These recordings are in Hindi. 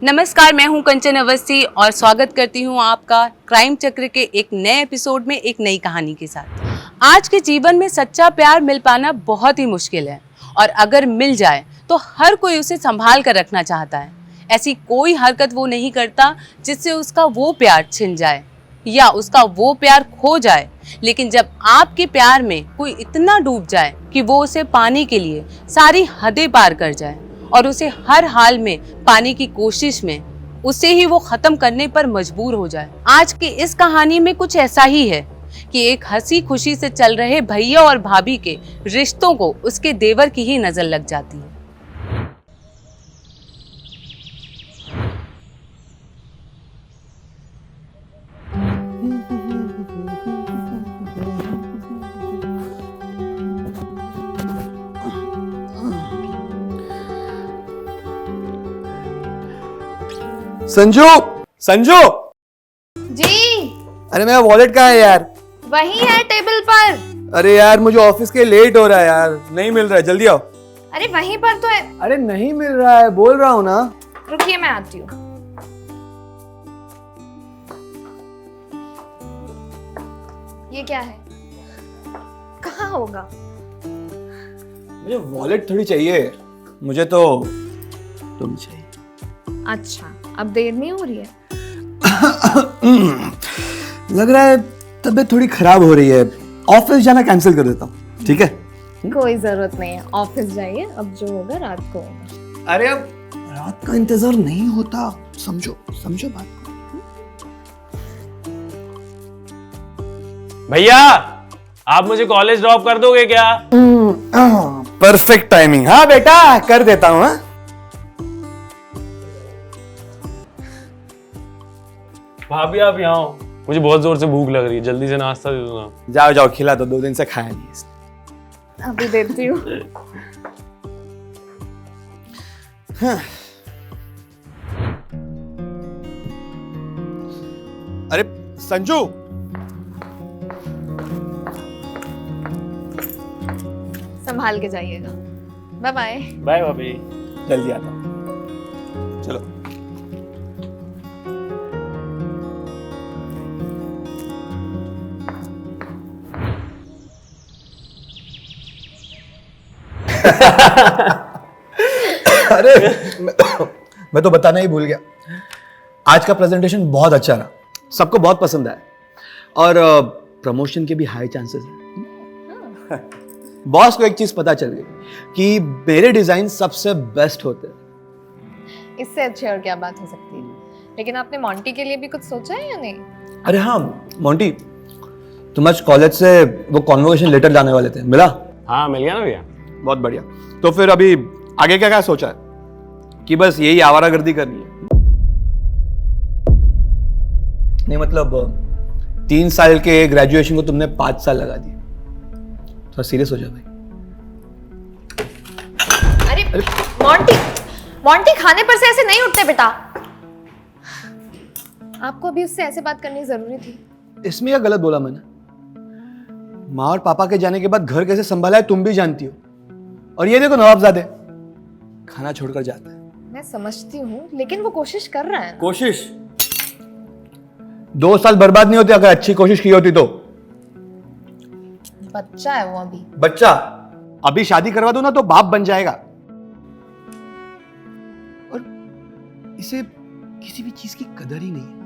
नमस्कार, मैं हूं कंचन अवस्थी और स्वागत करती हूं आपका क्राइम चक्र के एक नए एपिसोड में एक नई कहानी के साथ। आज के जीवन में सच्चा प्यार मिल पाना बहुत ही मुश्किल है और अगर मिल जाए तो हर कोई उसे संभाल कर रखना चाहता है। ऐसी कोई हरकत वो नहीं करता जिससे उसका वो प्यार छिन जाए या उसका वो प्यार खो जाए। लेकिन जब आपके प्यार में कोई इतना डूब जाए कि वो उसे पाने के लिए सारी हदें पार कर जाए और उसे हर हाल में पाने की कोशिश में उसे ही वो खत्म करने पर मजबूर हो जाए। आज की इस कहानी में कुछ ऐसा ही है कि एक हंसी खुशी से चल रहे भैया और भाभी के रिश्तों को उसके देवर की ही नजर लग जाती है। संजू, संजू जी। अरे मेरा वॉलेट कहाँ है यार? वही है टेबल पर। अरे यार मुझे ऑफिस के लेट हो रहा है यार, नहीं मिल रहा है, जल्दी आओ। अरे वहीं पर तो है। अरे नहीं मिल रहा है, बोल रहा हूँ ना। रुकिए मैं आती हूँ। ये क्या है? कहाँ होगा? मुझे वॉलेट थोड़ी चाहिए, मुझे तो तुम चाहिए। अच्छा, अब देर नहीं हो रही है? लग रहा है तबीयत थोड़ी खराब हो रही है, ऑफिस जाना कैंसिल कर देता हूँ, ठीक है? कोई जरूरत नहीं है, ऑफिस जाइए, अब जो होगा रात को होगा। अरे अब रात का इंतजार नहीं होता, समझो समझो बात को। भैया, आप मुझे कॉलेज ड्रॉप कर दोगे क्या? Perfect timing. हाँ बेटा, कर देता हूँ। हाँ भाभी आप यहाँ हो, मुझे बहुत जोर से भूख लग रही है, जल्दी से नाश्ता दे दो ना। जाओ जाओ, खिला दो, 2 दिन से खाया नहीं। अभी देती हूँ। अरे संजू, संभाल के जाइएगा। Bye bye. बाय भाभी। जल्दी आता हूँ, चलो। अरे मैं तो बताना ही भूल गया, आज का प्रेजेंटेशन बहुत अच्छा रहा, सबको बहुत पसंद आया और प्रमोशन के भी हाई चांसेस हैं। बॉस को एक चीज पता चल गई कि मेरे डिजाइन सबसे बेस्ट होते हैं। इससे अच्छी और क्या बात हो सकती है? लेकिन आपने मोंटी के लिए भी कुछ सोचा है या नहीं? अरे हाँ मोंटी, तुम आज कॉलेज से वो कॉन्वोकेशन लेटर लाने वाले थे, मिला? हाँ मिल गया ना भैया। बहुत बढ़िया। तो फिर अभी आगे क्या क्या सोचा है? कि बस यही आवारागर्दी करनी है? नहीं मतलब 3 साल के ग्रेजुएशन को तुमने 5 साल लगा दिए, थोड़ा सीरियस हो जाओ भाई। अरे मोंटी, मोंटी खाने पर से ऐसे नहीं उठते बेटा। आपको अभी उससे ऐसे बात करनी जरूरी थी। इसमें क्या गलत बोला मैंने? माँ और पापा के जाने के बाद घर कैसे संभाला है तुम भी जानती हो, और ये देखो नवाबजादे खाना छोड़कर जाता है। मैं समझती हूँ, लेकिन वो कोशिश कर रहा है ना। कोशिश 2 साल बर्बाद नहीं होते अगर अच्छी कोशिश की होती तो। बच्चा है वो अभी। बच्चा अभी शादी करवा दो ना तो बाप बन जाएगा, और इसे किसी भी चीज की कदर ही नहीं है।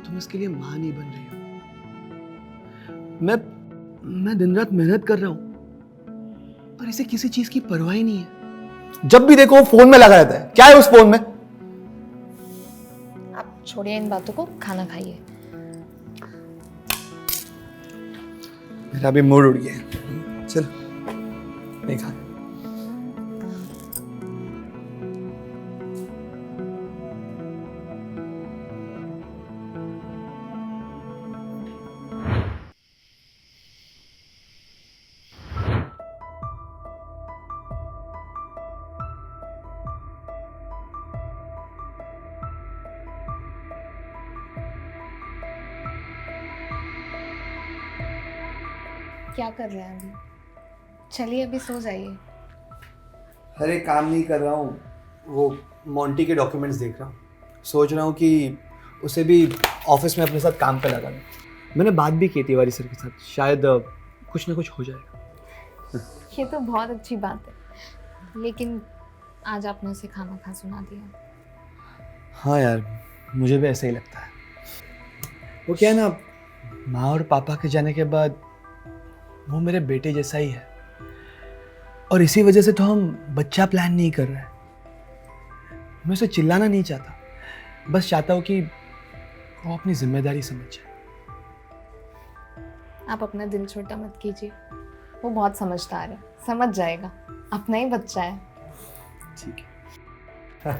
तुम इसके लिए मां नहीं बन रही हो। मैं दिन रात मेहनत कर रहा हूं, पर इसे किसी चीज की परवाह ही नहीं है। जब भी देखो वो फोन में लगा रहता है। क्या है उस फोन में? आप छोड़िए इन बातों को, खाना खाइए। मेरा भी मूड उड़ गया, चल नहीं खा। क्या कर रहे हैं अभी? चलिए अभी सो जाइए। अरे काम नहीं कर रहा हूँ, वो मोंटी के डॉक्यूमेंट्स देख रहा हूँ, सोच रहा हूँ कि उसे भी ऑफिस में अपने साथ काम पे लगा दूँ। मैंने बात भी की तिवारी सर के साथ, शायद कुछ ना कुछ हो जाएगा। ये तो बहुत अच्छी बात है, लेकिन आज आपने उसे खाना खा सुना दिया। हाँ यार, मुझे भी ऐसा ही लगता है। वो क्या है ना, माँ और पापा के जाने के बाद वो मेरे बेटे जैसा ही है, और इसी वजह से तो हम बच्चा प्लान नहीं कर रहे हैं। मैं उसे चिल्लाना नहीं चाहता, बस चाहता हूँ कि वो अपनी जिम्मेदारी समझ जाए। आप अपना दिल छोटा मत कीजिए, वो बहुत समझदार है, समझ जाएगा, अपना ही बच्चा है। ठीक है।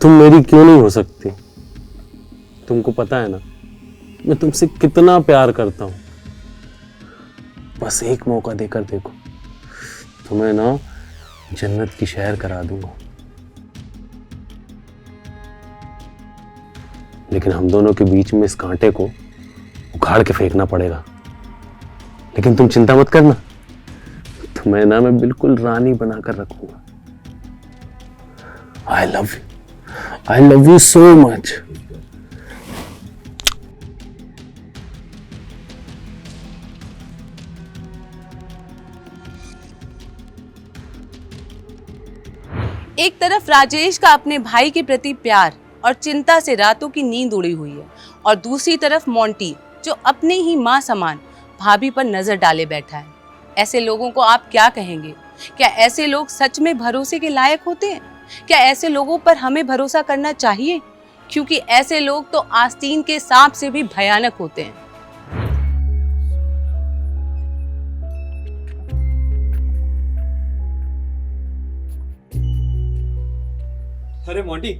तुम मेरी क्यों नहीं हो सकती? तुमको पता है ना मैं तुमसे कितना प्यार करता हूं। बस एक मौका देकर देखो, तुम्हें ना जन्नत की सैर करा दूंगा। लेकिन हम दोनों के बीच में इस कांटे को उखाड़ के फेंकना पड़ेगा। लेकिन तुम चिंता मत करना, तुम्हें ना मैं बिल्कुल रानी बनाकर रखूंगा। I love you so much. एक तरफ राजेश का अपने भाई के प्रति प्यार और चिंता से रातों की नींद उड़ी हुई है, और दूसरी तरफ मोंटी जो अपने ही माँ समान भाभी पर नजर डाले बैठा है। ऐसे लोगों को आप क्या कहेंगे? क्या ऐसे लोग सच में भरोसे के लायक होते हैं? क्या ऐसे लोगों पर हमें भरोसा करना चाहिए? क्योंकि ऐसे लोग तो आस्तीन के सांप से भी भयानक होते हैं। अरे मोंटी,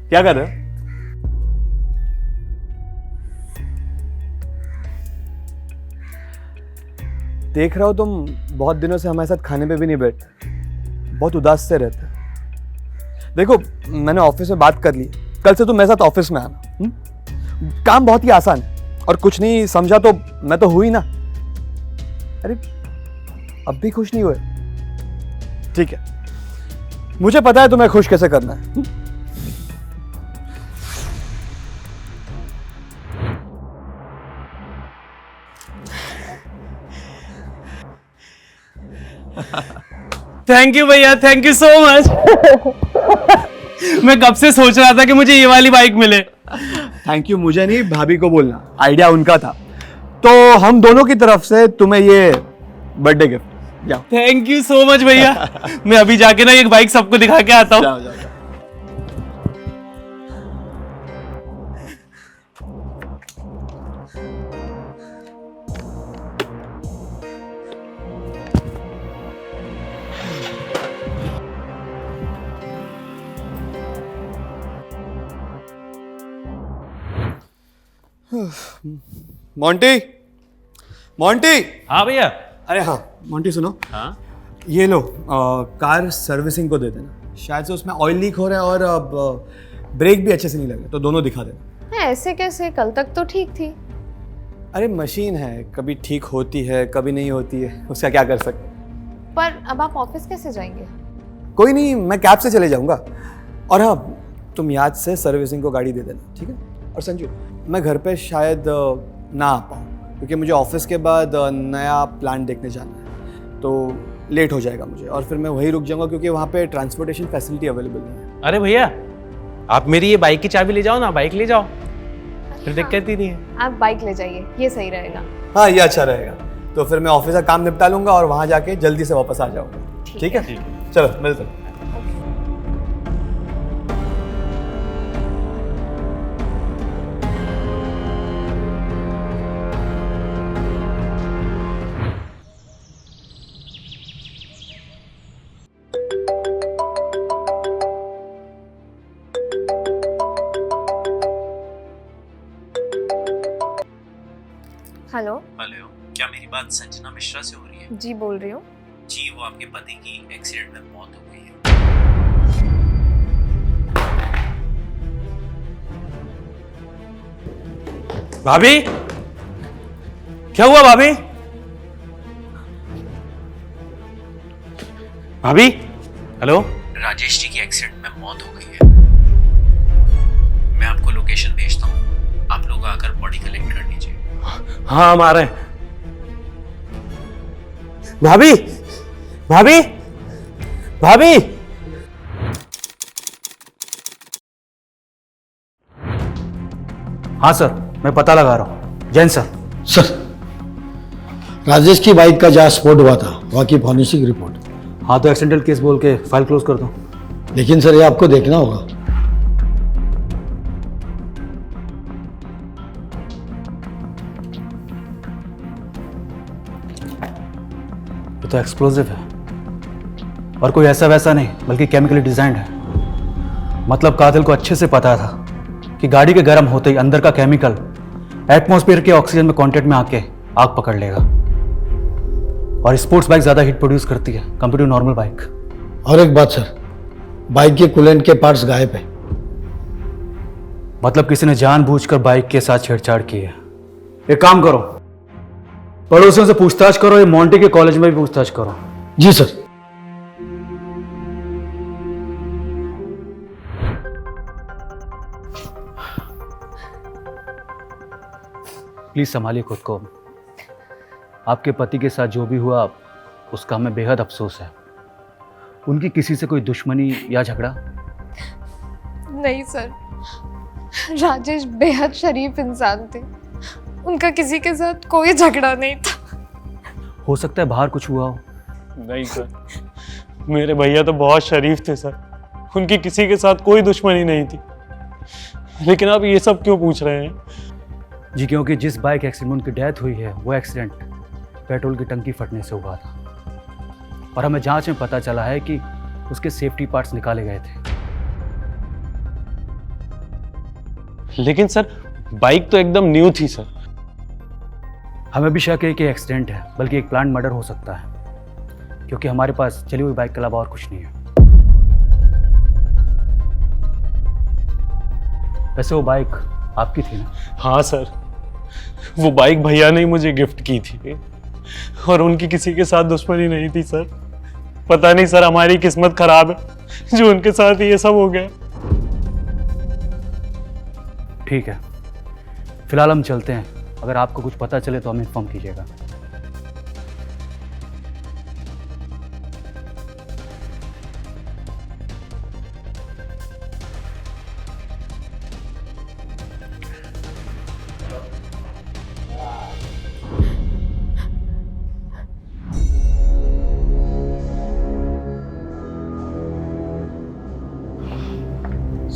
क्या कर रहे हो? देख रहा हो तुम बहुत दिनों से हमारे साथ खाने पे भी नहीं बैठते, बहुत उदास से रहते। देखो, मैंने ऑफिस में बात कर ली, कल से तुम मेरे साथ ऑफिस में आना। काम बहुत ही आसान है, और कुछ नहीं समझा तो मैं तो हुई ना। अरे अब भी खुश नहीं हुए? ठीक है, मुझे पता है तुम्हें खुश कैसे करना है। थैंक यू भैया, थैंक यू सो मच। मैं कब से सोच रहा था कि मुझे ये वाली बाइक मिले। थैंक यू मुझे नहीं, भाभी को बोलना, आइडिया उनका था। तो हम दोनों की तरफ से तुम्हें ये बर्थडे गिफ्ट। जाओ। थैंक यू सो मच भैया। मैं अभी जाके ना एक बाइक सबको दिखा के आता हूँ। जाओ जाओ। Monty, Monty. हाँ भैया। अरे हाँ मोंटी, सुनो। हाँ ये लो, कार सर्विसिंग को दे देना। शायद से उसमें ऑयल लीक हो रहा है और ब्रेक भी अच्छे से नहीं लग रहे, तो दोनों दिखा देना। ऐसे कैसे? कल तक तो ठीक थी। अरे मशीन है, कभी ठीक होती है कभी नहीं होती है, उसका क्या कर सकते। पर अब आप ऑफिस कैसे जाएंगे? कोई नहीं, मैं कैब से चले जाऊंगा। और हाँ, तुम याद से सर्विसिंग को गाड़ी दे देना, ठीक है? और संजू, मैं घर पे शायद ना आ पाऊँ, क्योंकि मुझे ऑफिस के बाद नया प्लान देखने जाना है, तो लेट हो जाएगा मुझे, और फिर मैं वहीं रुक जाऊंगा क्योंकि वहाँ पे ट्रांसपोर्टेशन फैसिलिटी अवेलेबल नहीं है। अरे भैया, आप मेरी ये बाइक की चाबी ले जाओ ना, बाइक ले जाओ, फिर दिक्कत ही नहीं है। आप बाइक ले जाइए, ये सही रहेगा। हाँ, ये अच्छा रहेगा। तो फिर मैं ऑफिस का काम निपटा लूंगा और वहाँ जाके जल्दी से वापस आ जाऊंगा। ठीक है? चलो मिलते हैं। हेलो। हेलो, क्या मेरी बात संजना मिश्रा से हो रही है? जी बोल रही हूँ। जी, वो आपके पति की एक्सीडेंट में मौत हो गई है। भाभी, क्या हुआ भाभी? भाभी, हेलो। राजेश जी की एक्सीडेंट में मौत हो गई है। मैं आपको लोकेशन भेजता हूँ, आप लोग आकर बॉडी कलेक्ट कर लीजिए। हाँ, हम आ रहे हैं। भाभी, भाभी, भाभी। हाँ सर, मैं पता लगा रहा हूँ। जैन सर। सर, राजेश की बाइक का जहाँ स्पॉट हुआ था वहाँ की फॉरेंसिक रिपोर्ट। हाँ तो एक्सीडेंटल केस बोल के फाइल क्लोज कर दो। लेकिन सर ये आपको देखना होगा। ये तो एक्सप्लोजिव है और कोई ऐसा वैसा नहीं बल्कि केमिकली डिजाइंड है। मतलब कातिल को अच्छे से पता था कि गाड़ी के गर्म होते ही अंदर का केमिकल एटमॉस्फेयर के ऑक्सीजन में कांटेक्ट में आके आग पकड़ लेगा। और स्पोर्ट्स बाइक ज्यादा हीट प्रोड्यूस करती है कंपेयर टू नॉर्मल बाइक। और एक बात सर, बाइक के कूलेंट के पार्ट्स गायब है। मतलब किसी ने जानबूझकर बाइक के साथ छेड़छाड़ की है। एक काम करो, पड़ोसियों से पूछताछ करो, ये मोंटी के कॉलेज में भी पूछताछ करो। जी सर। प्लीज संभालिए खुद को। आपके पति के साथ जो भी हुआ उसका हमें बेहद अफसोस है। उनकी किसी से कोई दुश्मनी या झगड़ा? नहीं सर, राजेश बेहद शरीफ इंसान थे। उनका किसी के साथ कोई झगड़ा नहीं था। हो सकता है बाहर कुछ हुआ हो। नहीं सर, मेरे भैया तो बहुत शरीफ थे सर, उनकी किसी के साथ कोई दुश्मनी नहीं थी। लेकिन आप ये सब क्यों पूछ रहे हैं? जी क्योंकि जिस बाइक एक्सीडेंट में उनकी डेथ हुई है वो एक्सीडेंट पेट्रोल की टंकी फटने से हुआ था। और हमें जांच में पता चला है कि उसके सेफ्टी पार्ट्स निकाले गए थे। लेकिन सर, बाइक तो एकदम न्यू थी सर। हमें भी शक है कि एक्सीडेंट है, बल्कि एक प्लांट मर्डर हो सकता है, क्योंकि हमारे पास चली हुई बाइक के अलावा और कुछ नहीं है। वैसे वो बाइक आपकी थी ना? हाँ सर, वो बाइक भैया ने मुझे गिफ्ट की थी और उनकी किसी के साथ दुश्मनी नहीं थी सर। पता नहीं सर, हमारी किस्मत खराब है जो उनके साथ ये सब हो गया। ठीक है, फिलहाल हम चलते हैं। अगर आपको कुछ पता चले तो हमें इन्फॉर्म कीजिएगा।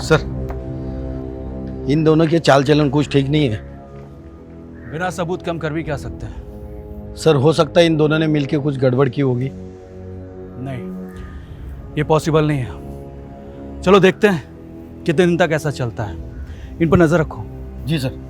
सर, इन दोनों के चाल चलन कुछ ठीक नहीं है। बिना सबूत के हम कर भी क्या सकते हैं? सर, हो सकता है इन दोनों ने मिलकर कुछ गड़बड़ की होगी। नहीं, ये पॉसिबल नहीं है। चलो देखते हैं कितने दिन तक ऐसा चलता है। इन पर नजर रखो। जी सर।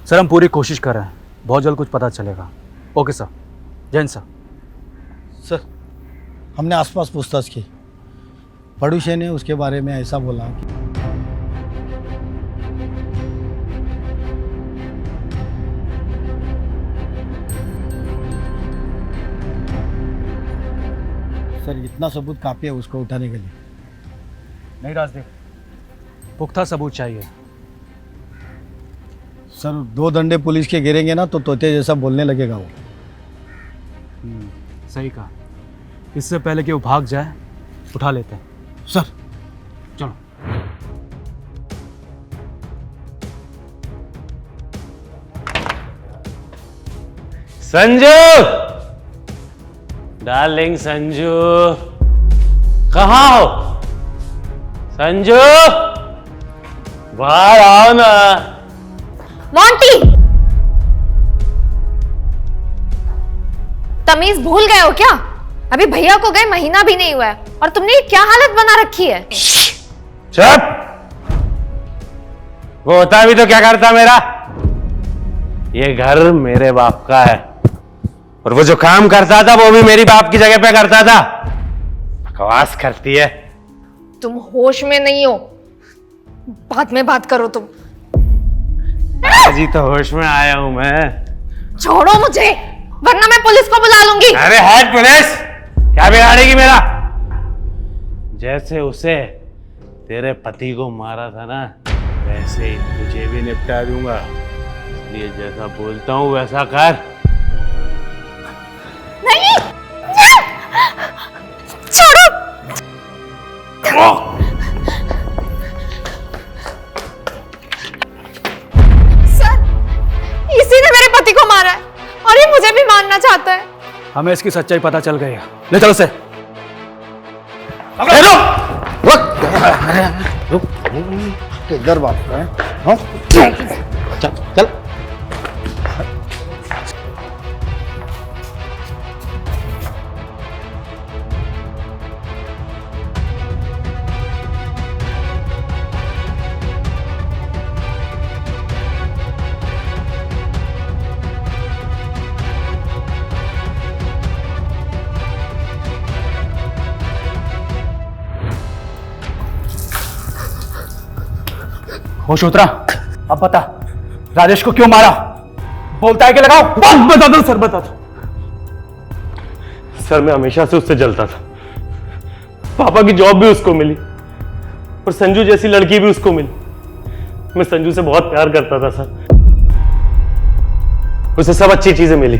सर, हम पूरी कोशिश कर रहे हैं, बहुत जल्द कुछ पता चलेगा। Okay sir. Jain sir. Sir, हमने आसपास पूछताछ की। पड़ोसी ने उसके बारे में ऐसा बोला कि सर, इतना सबूत काफ़ी है उसको उठाने के लिए। नहीं राजदीप, पुख्ता सबूत चाहिए। सर, 2 डंडे पुलिस के गिरेंगे ना तो तोते जैसा बोलने लगेगा वो। सही कहा। इससे पहले कि वो भाग जाए, उठा लेते हैं। सर, चलो। संजू, डार्लिंग संजू, कहाँ हो? संजू, बाहर आओ ना। मोंटी, तमीज भूल गए हो क्या? अभी भैया को गए महीना भी नहीं हुआ है और तुमने ये क्या हालत बना रखी है? चुप। वो होता भी तो क्या करता मेरा? ये घर मेरे बाप का है और वो जो काम करता था वो भी मेरी बाप की जगह पे करता था। बकवास करती है। तुम होश में नहीं हो, बाद में बात करो तुम। आज ही तो होश में आया हूं मैं। छोड़ो मुझे, वरना मैं पुलिस को बुला लूंगी। अरे हेड पुलिस, क्या बिगाड़ेगी मेरा? जैसे उसे तेरे पति को मारा था ना, वैसे ही तुझे भी निपटा दूंगा। इसलिए जैसा बोलता हूं वैसा कर। नहीं, छोड़ो। सर, इसी ने मेरे पति को मारा है और ये मुझे भी मारना चाहता है। हमें इसकी सच्चाई पता चल गई है। ले चलो से। इधर बात है। हाँ? चल चल। होश उतरा? अब बता, राजेश को क्यों मारा? बोलता है कि लगाओ। बता दो सर, बता दो। सर, मैं हमेशा से उससे जलता था। पापा की जॉब भी उसको मिली और संजू जैसी लड़की भी उसको मिली। मैं संजू से बहुत प्यार करता था सर। उसे सब अच्छी चीजें मिली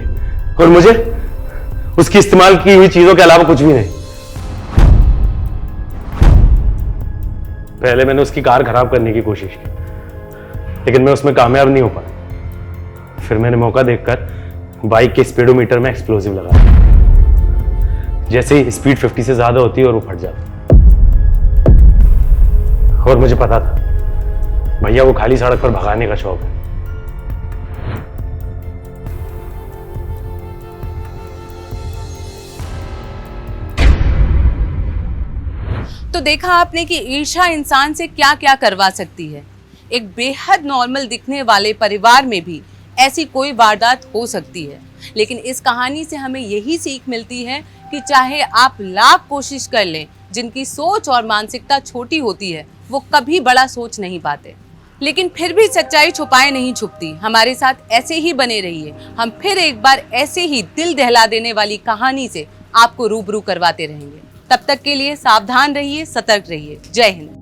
और मुझे उसकी इस्तेमाल की हुई चीजों के अलावा कुछ भी नहीं। पहले मैंने उसकी कार खराब करने की कोशिश की, लेकिन मैं उसमें कामयाब नहीं हो पाया। फिर मैंने मौका देखकर बाइक के स्पीडोमीटर में एक्सप्लोजिव लगाया। जैसे ही स्पीड 50 से ज्यादा होती है और वो फट जाता। और मुझे पता था भैया वो खाली सड़क पर भगाने का शौक है। तो देखा आपने कि ईर्ष्या इंसान से क्या क्या करवा सकती है। एक बेहद नॉर्मल दिखने वाले परिवार में भी ऐसी कोई वारदात हो सकती है। लेकिन इस कहानी से हमें यही सीख मिलती है कि चाहे आप लाख कोशिश कर लें, जिनकी सोच और मानसिकता छोटी होती है वो कभी बड़ा सोच नहीं पाते। लेकिन फिर भी सच्चाई छुपाए नहीं छुपती। हमारे साथ ऐसे ही बने रहिए। हम फिर एक बार ऐसे ही दिल दहला देने वाली कहानी से आपको रूबरू करवाते रहेंगे। तब तक के लिए सावधान रहिए, सतर्क रहिए। जय हिंद।